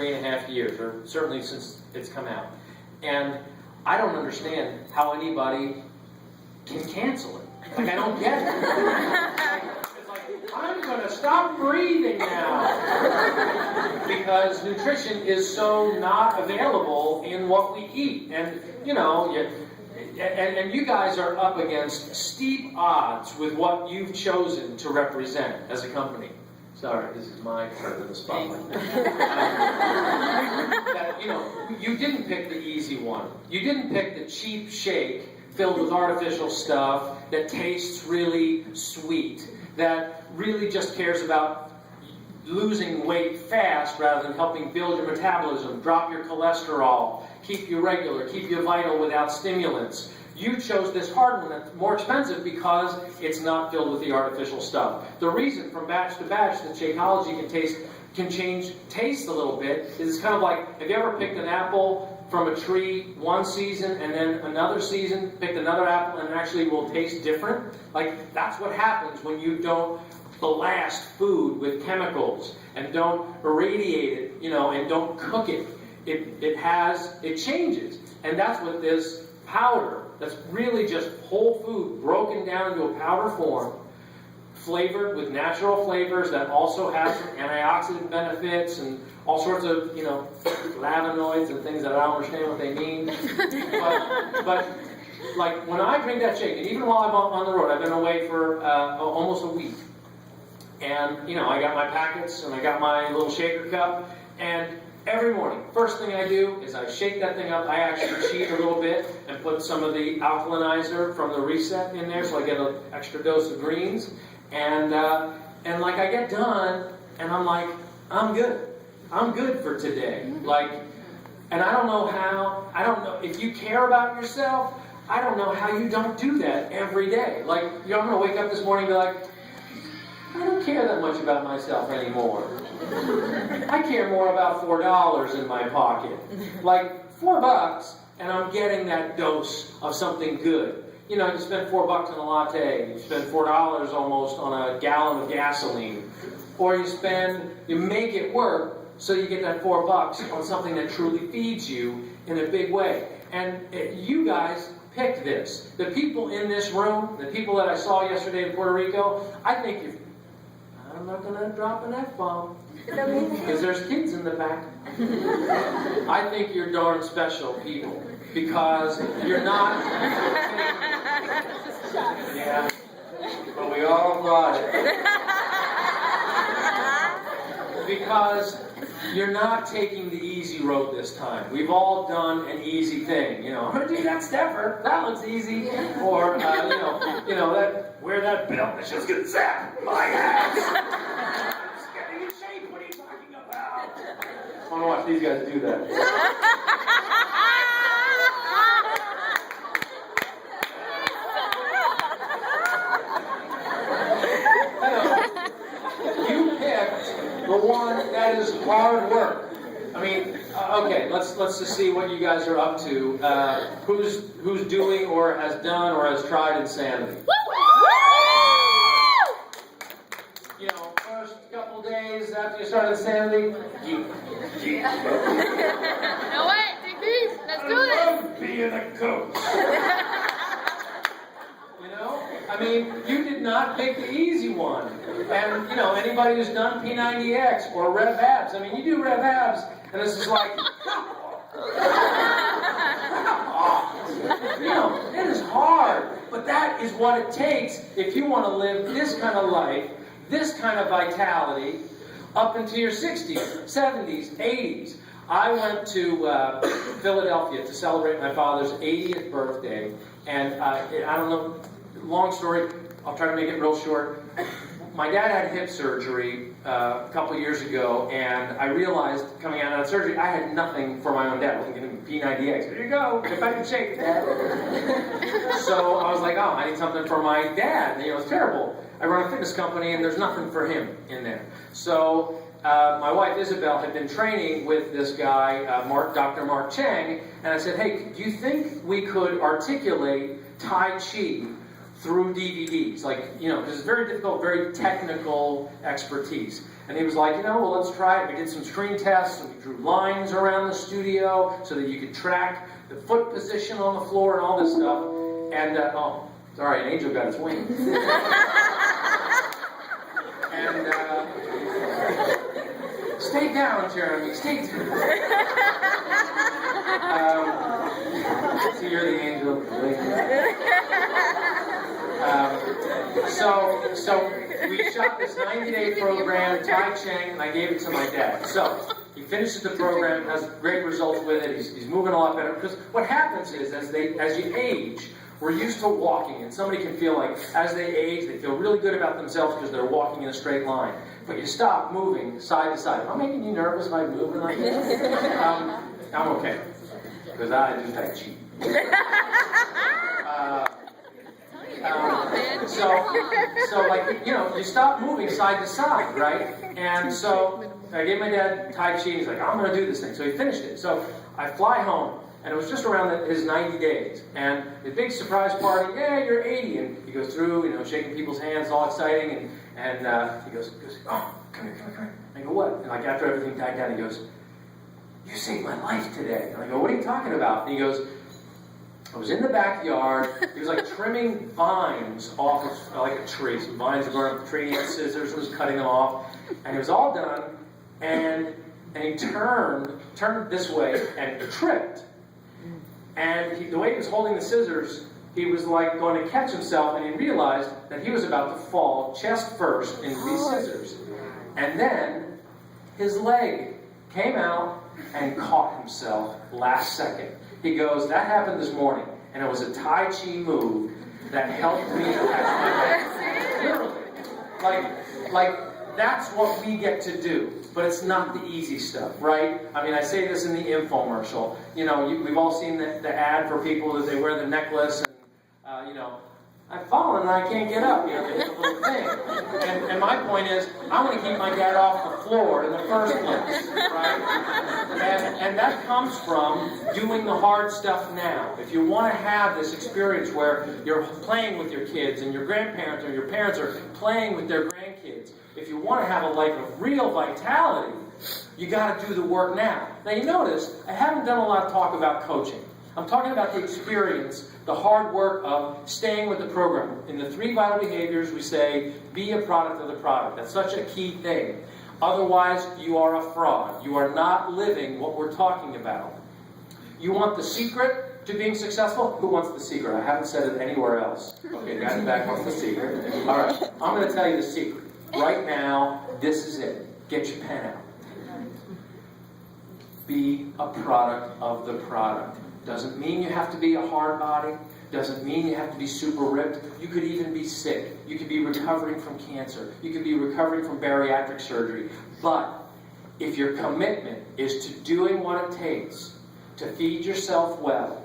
3.5 years, or certainly since it's come out. And I don't understand how anybody can cancel it. Like, I don't get it. It's like, I'm going to stop breathing now. Because nutrition is so not available in what we eat. And, you know, and you guys are up against steep odds with what you've chosen to represent as a company. Sorry, this is my turn in the spotlight. You know, you didn't pick the easy one. You didn't pick the cheap shake filled with artificial stuff that tastes really sweet, that really just cares about losing weight fast rather than helping build your metabolism, drop your cholesterol, keep you regular, keep you vital without stimulants. You chose this hard one that's more expensive because it's not filled with the artificial stuff. The reason from batch to batch that Shakeology can change taste a little bit is it's kind of like, have you ever picked an apple from a tree one season and then another season picked another apple and it actually will taste different? Like, that's what happens when you don't blast food with chemicals and don't irradiate it, you know, and don't cook it. It changes. And that's what this powder, that's really just whole food broken down into a powder form, flavored with natural flavors that also have some antioxidant benefits and all sorts of, you know, flavonoids and things that I don't understand what they mean. But like, when I drink that shake, and even while I'm on the road, I've been away for almost a week. And, you know, I got my packets and I got my little shaker cup, and every morning, first thing I do is I shake that thing up. I actually cheat a little bit and put some of the alkalinizer from the Reset in there so I get an extra dose of greens. And like, I get done and I'm like, I'm good. I'm good for today. Like, and I don't know if you care about yourself, I don't know how you don't do that every day. Like, you know, I'm going to wake up this morning and be like, I don't care that much about myself anymore. I care more about $4 in my pocket. Like, $4, and I'm getting that dose of something good. You know, you spend $4 on a latte, you spend $4 almost on a gallon of gasoline, or you make it work so you get that $4 on something that truly feeds you in a big way. And you guys picked this. The people in this room, the people that I saw yesterday in Puerto Rico, I think I'm not going to drop an F-bomb because there's kids in the back. I think you're darn special people because you're not. Yeah, but we all got it. Because you're not taking the easy road this time. We've all done an easy thing. You know, I'm going to do that stepper. That looks easy. Or, you know, wear that belt that's just going to zap my ass. I'm just getting in shape. What are you talking about? I want to watch these guys do that. You picked the one that is hard work. I mean, okay, let's just see what you guys are up to. Who's doing or has done or has tried insanity? You know, first couple days after you started insanity, No way, take these. Let's do this. I love being a coach. You know, I mean, you did not pick the easy one. And, you know, anybody who's done P90X or Rev Abs, I mean, you do Rev Abs, and it's just like, you know, it is hard. But that is what it takes if you want to live this kind of life, this kind of vitality, up into your 60s, 70s, 80s. I went to Philadelphia to celebrate my father's 80th birthday, and I don't know, long story, I'll try to make it real short. My dad had hip surgery a couple years ago, and I realized coming out of that surgery, I had nothing for my own dad. I wasn't getting P90X. Here you go, get back in shape, Dad. So I was like, oh, I need something for my dad. And, you know, it's terrible. I run a fitness company, and there's nothing for him in there. So my wife Isabel had been training with this guy, Dr. Mark Chang, and I said, hey, do you think we could articulate Tai Chi through DVDs? Like, you know, because it's very difficult, very technical expertise. And he was like, well, let's try it. We did some screen tests, and we drew lines around the studio so that you could track the foot position on the floor and all this stuff. And, sorry, an angel got its wings. And, stay down, Jeremy, stay down. So you're the angel. So we shot this 90-day program, Tai Chang, and I gave it to my dad. So he finishes the program, has great results with it. He's moving a lot better. Because what happens is, as you age, we're used to walking, and somebody can feel like, as they age, they feel really good about themselves because they're walking in a straight line. But you stop moving side to side. Am I making you nervous by moving like this? I'm okay, because I do Tai Chi. So like, you stop moving side to side, right? And so I gave my dad Tai Chi, and he's like, I'm going to do this thing. So he finished it. So I fly home, and it was just around his 90 days. And the big surprise party, yeah, you're 80. And he goes through, shaking people's hands, all exciting. And he goes, oh, come here. I go, what? And like after everything died down, he goes, you saved my life today. And I go, what are you talking about? And he goes, I was in the backyard. He was like trimming vines off of like a tree. Some vines were going up the tree. He had scissors and was cutting them off. And it was all done. And he turned this way and tripped. And the way he was holding the scissors, he was like going to catch himself, and he realized that he was about to fall chest first into these scissors. And then his leg came out and caught himself last second. He goes, that happened this morning, and it was a Tai Chi move that helped me catch my leg. Literally. Like that's what we get to do. But it's not the easy stuff, right? I mean, I say this in the infomercial. We've all seen the ad for people that they wear the necklace, and, I've fallen and I can't get up. It's a little thing. And my point is, I want to keep my dad off the floor in the first place, right? And that comes from doing the hard stuff now. If you want to have this experience where you're playing with your kids and your grandparents or your parents are playing with their grandkids, if you want to have a life of real vitality, you got to do the work now. Now you notice, I haven't done a lot of talk about coaching. I'm talking about the experience, the hard work of staying with the program. In the 3 vital behaviors, we say, be a product of the product. That's such a key thing. Otherwise, you are a fraud. You are not living what we're talking about. You want the secret to being successful? Who wants the secret? I haven't said it anywhere else. Okay, guys in the back wants the secret. All right, I'm going to tell you the secret. Right now, this is it. Get your pen out. Be a product of the product. Doesn't mean you have to be a hard body. Doesn't mean you have to be super ripped. You could even be sick. You could be recovering from cancer. You could be recovering from bariatric surgery. But if your commitment is to doing what it takes to feed yourself well,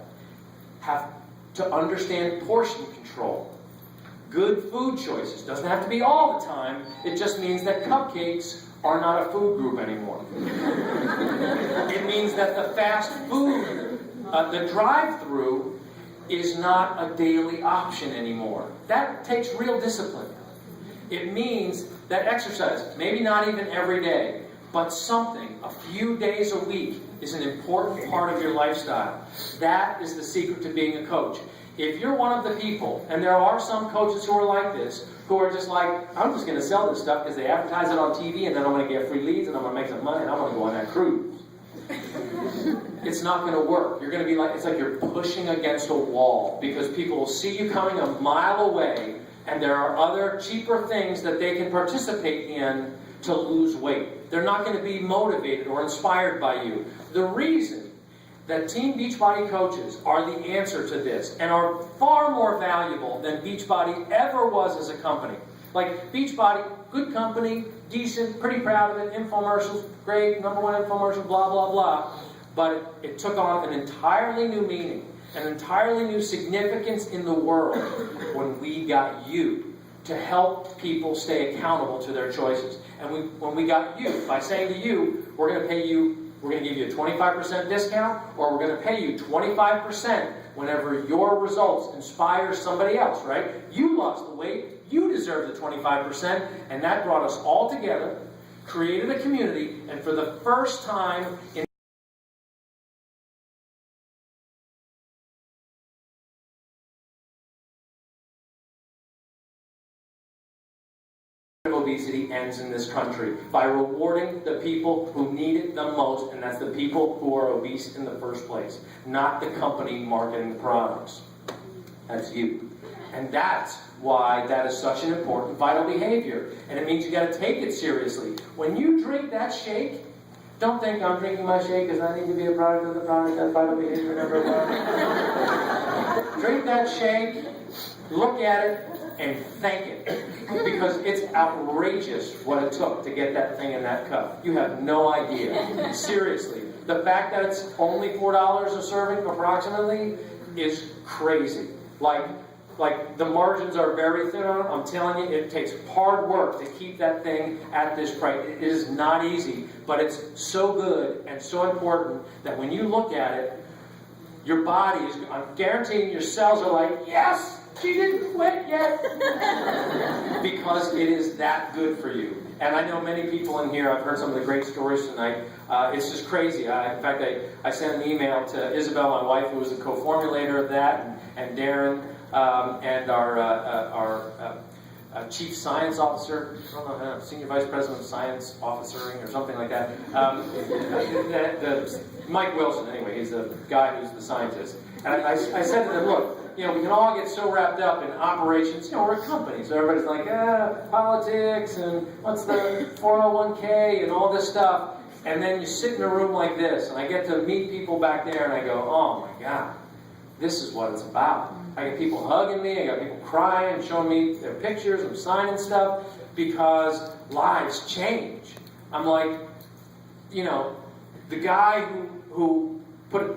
have to understand portion control, good food choices. Doesn't have to be all the time. It just means that cupcakes are not a food group anymore. It means that the fast food, the drive-through, is not a daily option anymore. That takes real discipline. It means that exercise, maybe not even every day, but something, a few days a week, is an important part of your lifestyle. That is the secret to being a coach. If you're one of the people, and there are some coaches who are like this, who are just like, I'm just going to sell this stuff because they advertise it on TV, and then I'm going to get free leads, and I'm going to make some money, and I'm going to go on that cruise. It's not going to work. You're going to be like, it's like you're pushing against a wall, because people will see you coming a mile away, and there are other cheaper things that they can participate in to lose weight. They're not going to be motivated or inspired by you. The reason that Team Beachbody coaches are the answer to this and are far more valuable than Beachbody ever was as a company. Like Beachbody, good company, decent, pretty proud of it, infomercials, great, #1 infomercial, blah, blah, blah. But it took on an entirely new meaning, an entirely new significance in the world when we got you to help people stay accountable to their choices. And when we got you, by saying to you, we're going to give you a 25% discount, or we're going to pay you 25% whenever your results inspire somebody else, right? You lost the weight, you deserve the 25%, and that brought us all together created a community, and for the first time in obesity ends in this country by rewarding the people who need it the most, and that's the people who are obese in the first place, not the company marketing the products. That's you. And that's why that is such an important vital behavior. And it means you got to take it seriously. When you drink that shake, don't think I'm drinking my shake because I need to be a product of the product, that vital behavior number one. Drink that shake, look at it, and thank it. Because it's outrageous what it took to get that thing in that cup. You have no idea. Seriously. The fact that it's only $4 a serving approximately is crazy. Like the margins are very thin on it. I'm telling you, it takes hard work to keep that thing at this price. It is not easy, but it's so good and so important that when you look at it, your body is, I'm guaranteeing your cells are like, yes, she didn't quit yet. Because it is that good for you. And I know many people in here, I've heard some of the great stories tonight. It's just crazy. In fact, I sent an email to Isabel, my wife, who was the co-formulator of that, and Darren, and our chief science officer, I don't know, senior vice president of science officering or something like that. Mike Wilson, anyway, he's the guy who's the scientist. And I said to them, look, we can all get so wrapped up in operations. We're a company, so everybody's like, politics and what's the 401k and all this stuff. And then you sit in a room like this, and I get to meet people back there, and I go, oh my God, this is what it's about. I get people hugging me, I got people crying, showing me their pictures, I'm signing stuff, because lives change. I'm like, the guy who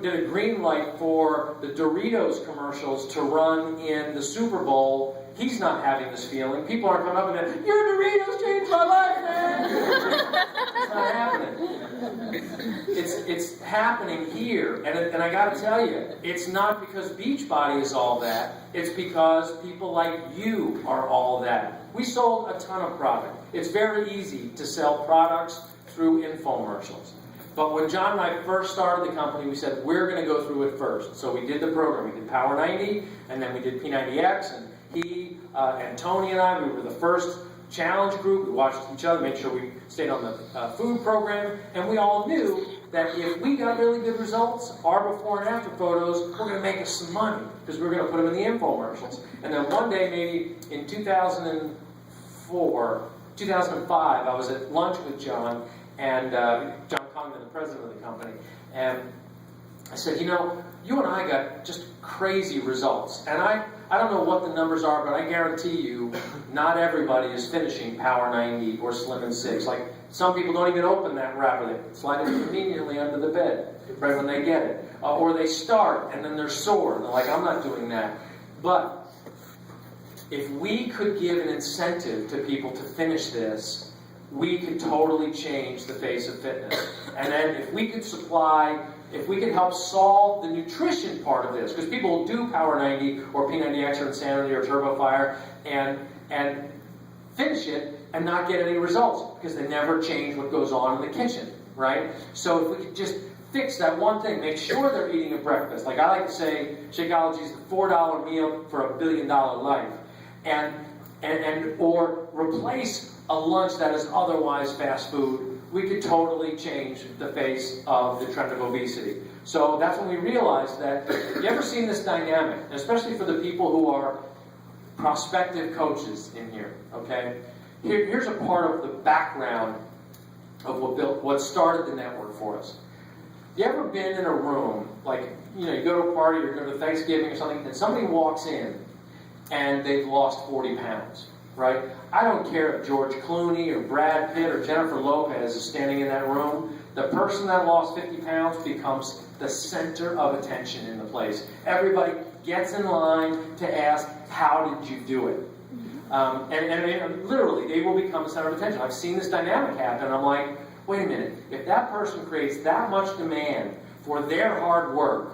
did a green light for the Doritos commercials to run in the Super Bowl, he's not having this feeling. People aren't coming up and saying, your Doritos changed my life, man! It's not happening. It's happening here. And I gotta tell you, it's not because Beachbody is all that. It's because people like you are all that. We sold a ton of product. It's very easy to sell products through infomercials. But when John and I first started the company, we said, we're going to go through it first. So we did the program. We did Power 90, and then we did P90X, and he and Tony and I, we were the first challenge group. We watched each other, made sure we stayed on the food program, and we all knew that if we got really good results, our before and after photos were going to make us some money, because we were going to put them in the infomercials. And then one day, maybe in 2005, I was at lunch with John, and John Congdon, the president of the company, and I said, you and I got just crazy results. And I don't know what the numbers are, but I guarantee you, not everybody is finishing Power 90 or Slim in 6. Like, some people don't even open that wrapper. They slide it conveniently under the bed right when they get it. Or they start, and then they're sore. And they're like, I'm not doing that. But if we could give an incentive to people to finish this, we could totally change the face of fitness. And then if we could help solve the nutrition part of this, because people do Power 90 or P90X or Insanity or TurboFire and finish it and not get any results because they never change what goes on in the kitchen, right? So if we could just fix that one thing, make sure they're eating a breakfast. Like I like to say, Shakeology is the $4 meal for $1 billion life. Or replace a lunch that is otherwise fast food, we could totally change the face of the trend of obesity. So that's when we realized that, you ever seen this dynamic, especially for the people who are prospective coaches in here, okay? Here's a part of the background of what started the network for us. You ever been in a room, like, you go to a party or go to Thanksgiving or something, and somebody walks in and they've lost 40 pounds, right? I don't care if George Clooney or Brad Pitt or Jennifer Lopez is standing in that room. The person that lost 50 pounds becomes the center of attention in the place. Everybody gets in line to ask, how did you do it? And literally, they will become the center of attention. I've seen this dynamic happen, and I'm like, wait a minute, if that person creates that much demand for their hard work,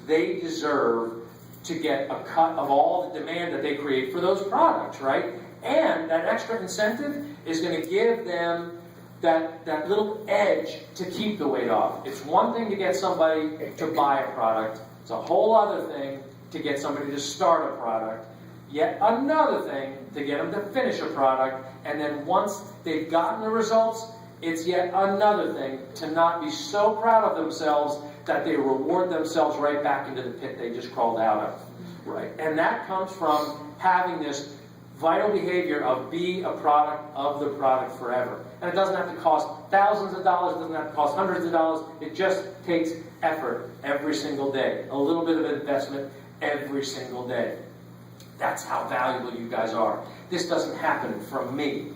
they deserve to get a cut of all the demand that they create for those products, right? And that extra incentive is going to give them that little edge to keep the weight off. It's one thing to get somebody to buy a product. It's a whole other thing to get somebody to start a product. Yet another thing to get them to finish a product. And then once they've gotten the results, it's yet another thing to not be so proud of themselves that they reward themselves right back into the pit they just crawled out of. Right? And that comes from having this vital behavior of be a product of the product forever. And it doesn't have to cost thousands of dollars, it doesn't have to cost hundreds of dollars, it just takes effort every single day. A little bit of investment every single day. That's how valuable you guys are. This doesn't happen from me.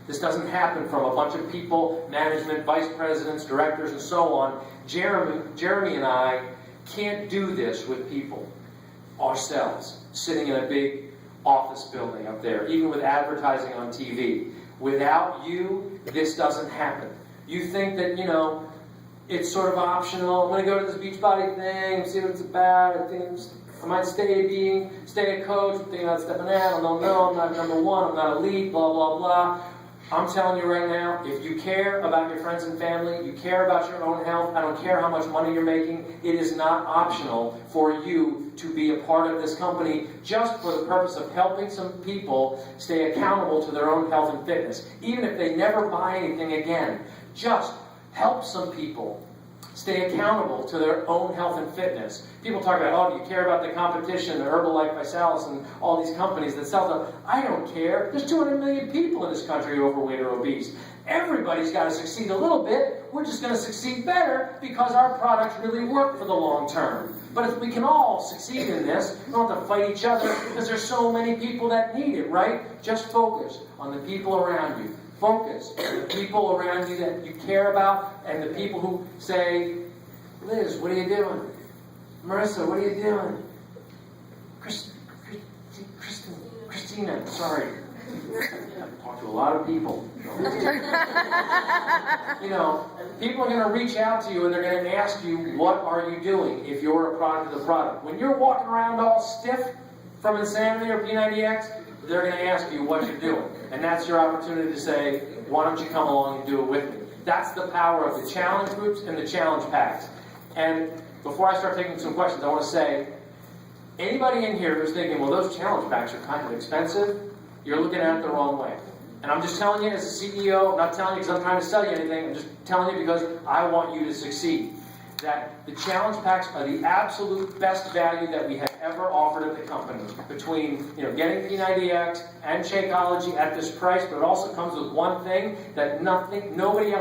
This doesn't happen from a bunch of people, management, vice presidents, directors, and so on. Jeremy and I can't do this with people ourselves, sitting in a big office building up there, even with advertising on TV. Without you, this doesn't happen. You think that, it's sort of optional. I'm going to go to this Beachbody thing, see what it's about. I might stay a coach, thinking about stepping out. I don't know, I'm not number one, I'm not elite, blah, blah, blah. I'm telling you right now, if you care about your friends and family, you care about your own health, I don't care how much money you're making, it is not optional for you to be a part of this company just for the purpose of helping some people stay accountable to their own health and fitness. Even if they never buy anything again, just help some people stay accountable to their own health and fitness. People talk about, do you care about the competition, the Herbalife, Visalis, and all these companies that sell them? I don't care. There's 200 million people in this country overweight or obese. Everybody's got to succeed a little bit. We're just going to succeed better because our products really work for the long term. But if we can all succeed in this, we don't have to fight each other because there's so many people that need it, right? Just focus on the people around you. Focus on the people around you that you care about and the people who say, Liz, what are you doing? Marissa, what are you doing? Christina, sorry. I've talked to a lot of people. People are going to reach out to you and they're going to ask you, what are you doing if you're a product of the product? When you're walking around all stiff from Insanity or P90X, they're going to ask you what you're doing. And that's your opportunity to say, why don't you come along and do it with me? That's the power of the challenge groups and the challenge packs. And before I start taking some questions, I want to say, anybody in here who's thinking, well, those challenge packs are kind of expensive, you're looking at it the wrong way. And I'm just telling you as a CEO, I'm not telling you because I'm trying to sell you anything, I'm just telling you because I want you to succeed. That the challenge packs are the absolute best value that we have ever offered at the company. Between getting P90X and Shakeology at this price, but it also comes with one thing that nowhere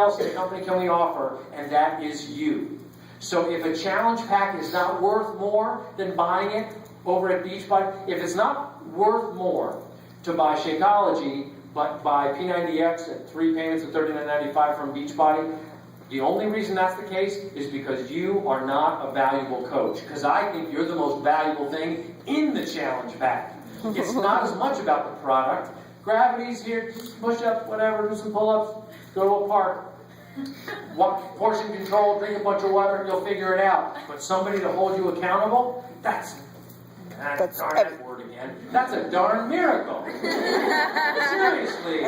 else in the company can we offer, and that is you. So if a challenge pack is not worth more than buying it over at Beachbody, if it's not worth more to buy Shakeology, but buy P90X at 3 payments of $39.95 from Beachbody, the only reason that's the case is because you are not a valuable coach. Because I think you're the most valuable thing in the challenge pack. It's not as much about the product. Gravity's here, push up, whatever, do some pull-ups, go to a park. Walk, portion control, drink a bunch of water, you'll figure it out. But somebody to hold you accountable, that's that word again. That's a darn miracle. Seriously.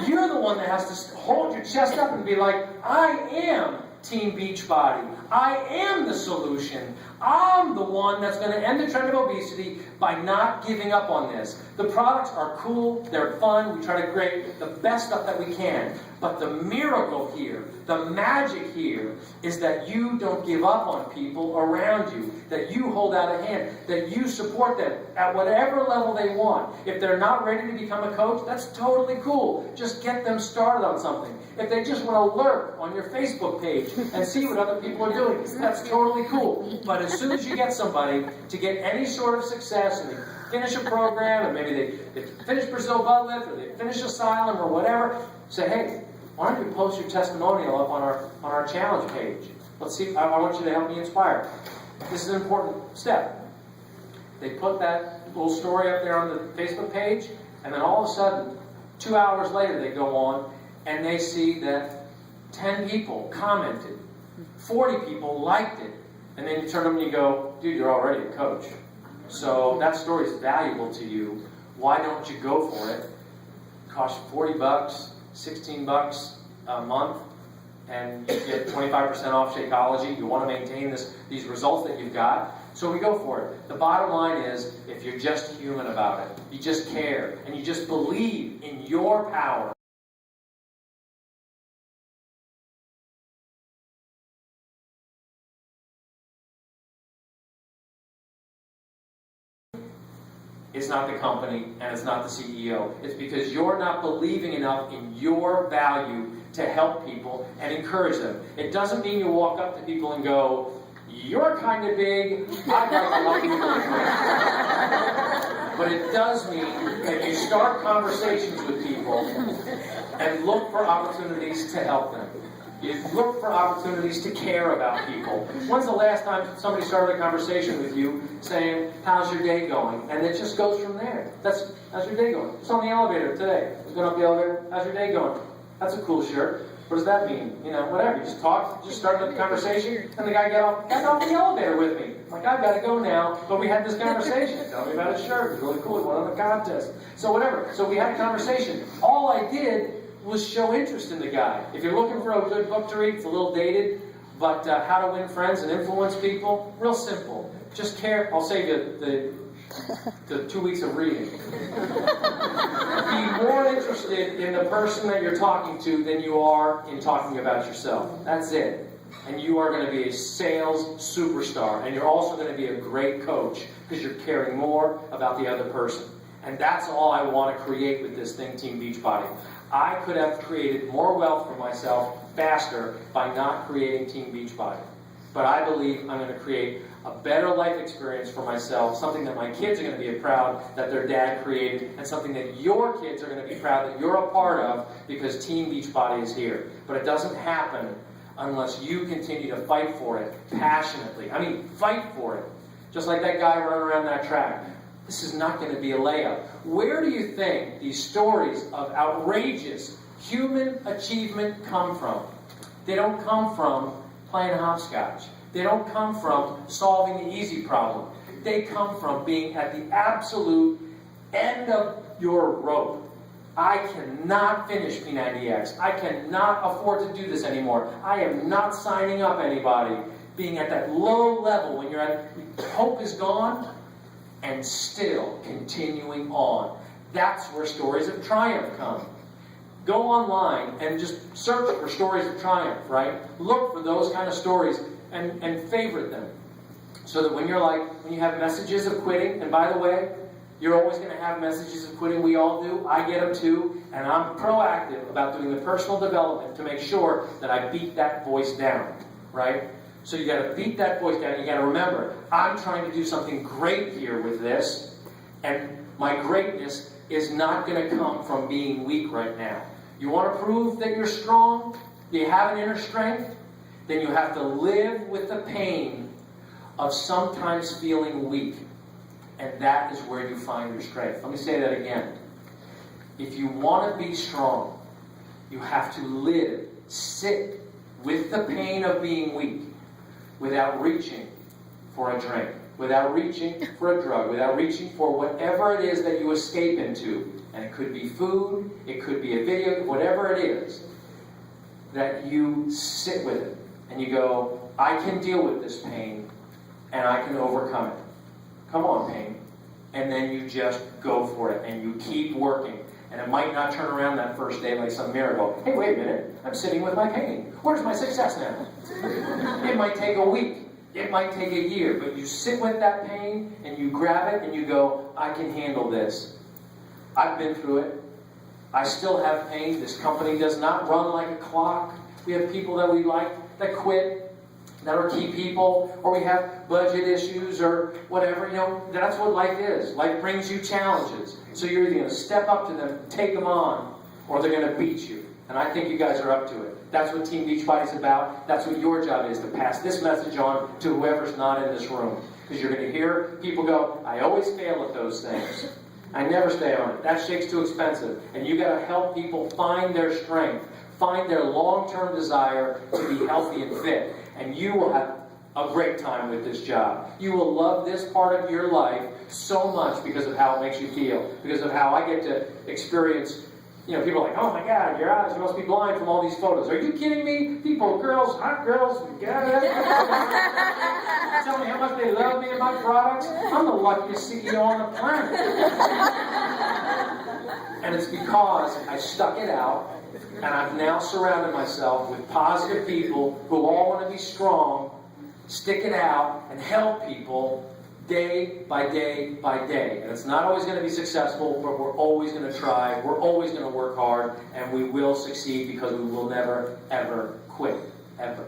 You're the one that has to hold your chest up and be like, I am Team Beachbody. I am the solution. I'm the one that's going to end the trend of obesity by not giving up on this. The products are cool, they're fun, we try to create the best stuff that we can. But the miracle here, the magic here, is that you don't give up on people around you, that you hold out a hand, that you support them at whatever level they want. If they're not ready to become a coach, that's totally cool. Just get them started on something. If they just want to lurk on your Facebook page and see what other people are doing, that's totally cool. But as soon as you get somebody to get any sort of success and they finish a program, and maybe they finish Brazil butt lift, or they finish Asylum, or whatever, say, hey, why don't you post your testimonial up on our challenge page? Let's see, I want you to help me inspire. This is an important step. They put that little story up there on the Facebook page, and then all of a sudden, 2 hours later, they go on, and they see that 10 people commented, 40 people liked it, and then you turn to them and you go, dude, you're already a coach. So that story is valuable to you. Why don't you go for it? It costs you $40, $16. a month, and you get 25% off Shakeology. You want to maintain these results that you've got. So we go for it. The bottom line is, if you're just human about it, you just care, and you just believe in your power. It's not the company, and it's not the CEO. It's because you're not believing enough in your value to help people and encourage them. It doesn't mean you walk up to people and go, "You're kind of big, I'd like to help you." But it does mean that you start conversations with people and look for opportunities to help them. You look for opportunities to care about people. When's the last time somebody started a conversation with you saying, "How's your day going?" And it just goes from there. How's your day going? It's on the elevator today. I was going up the elevator. How's your day going? That's a cool shirt. What does that mean? Whatever. You just talk, just started the conversation, and the guy got off the elevator with me. I'm like, I've got to go now, but we had this conversation. Tell me about his shirt. It's really cool. He won on the contest. So whatever. So we had a conversation. All I did was show interest in the guy. If you're looking for a good book to read, it's a little dated, but How to Win Friends and Influence People, real simple. Just care. I'll save you the 2 weeks of reading. Be more interested in the person that you're talking to than you are in talking about yourself. That's it. And you are going to be a sales superstar, and you're also going to be a great coach because you're caring more about the other person. And that's all I want to create with this thing, Team Beachbody. I could have created more wealth for myself faster by not creating Team Beachbody. But I believe I'm going to create a better life experience for myself, something that my kids are going to be proud that their dad created, and something that your kids are going to be proud that you're a part of because Team Beachbody is here. But it doesn't happen unless you continue to fight for it passionately. I mean, fight for it. Just like that guy running around that track. This is not going to be a layup. Where do you think these stories of outrageous human achievement come from? They don't come from playing hopscotch. They don't come from solving the easy problem. They come from being at the absolute end of your rope. I cannot finish P90X. I cannot afford to do this anymore. I am not signing up anybody. Being at that low level when hope is gone, and still continuing on. That's where stories of triumph come. Go online and just search for stories of triumph, right? Look for those kind of stories and favorite them. So that when you have messages of quitting, and by the way, you're always going to have messages of quitting, we all do, I get them too, and I'm proactive about doing the personal development to make sure that I beat that voice down, right? So you got to beat that voice down. You got to remember, I'm trying to do something great here with this, and my greatness is not going to come from being weak right now. You want to prove that you're strong? You have an inner strength? Then you have to live with the pain of sometimes feeling weak, and that is where you find your strength. Let me say that again. If you want to be strong, you have to sit with the pain of being weak, without reaching for a drink, without reaching for a drug, without reaching for whatever it is that you escape into. And it could be food, it could be a video, whatever it is, that you sit with it. And you go, I can deal with this pain, and I can overcome it. Come on, pain. And then you just go for it, and you keep working. And it might not turn around that first day like some miracle. Hey, wait a minute, I'm sitting with my pain. Where's my success now? It might take a week. It might take a year. But you sit with that pain, and you grab it, and you go, I can handle this. I've been through it. I still have pain. This company does not run like a clock. We have people that we like that quit, that are key people, or we have budget issues or whatever. That's what life is. Life brings you challenges. So you're either going to step up to them, take them on, or they're going to beat you. And I think you guys are up to it. That's what Team Beachbody is about. That's what your job is, to pass this message on to whoever's not in this room. Because you're going to hear people go, I always fail at those things. I never stay on it. That shake's too expensive. And you got to help people find their strength, find their long-term desire to be healthy and fit. And you will have a great time with this job. You will love this part of your life so much because of how it makes you feel. Because of how I get to experience You know, people are like, oh my God, your eyes must be blind from all these photos. Are you kidding me? People, girls, hot girls, tell me how much they love me and my products. I'm the luckiest CEO on the planet. And it's because I stuck it out, and I've now surrounded myself with positive people who all want to be strong, stick it out, and help people day by day by day. And it's not always going to be successful, but we're always going to try, we're always going to work hard, and we will succeed because we will never, ever quit. Ever.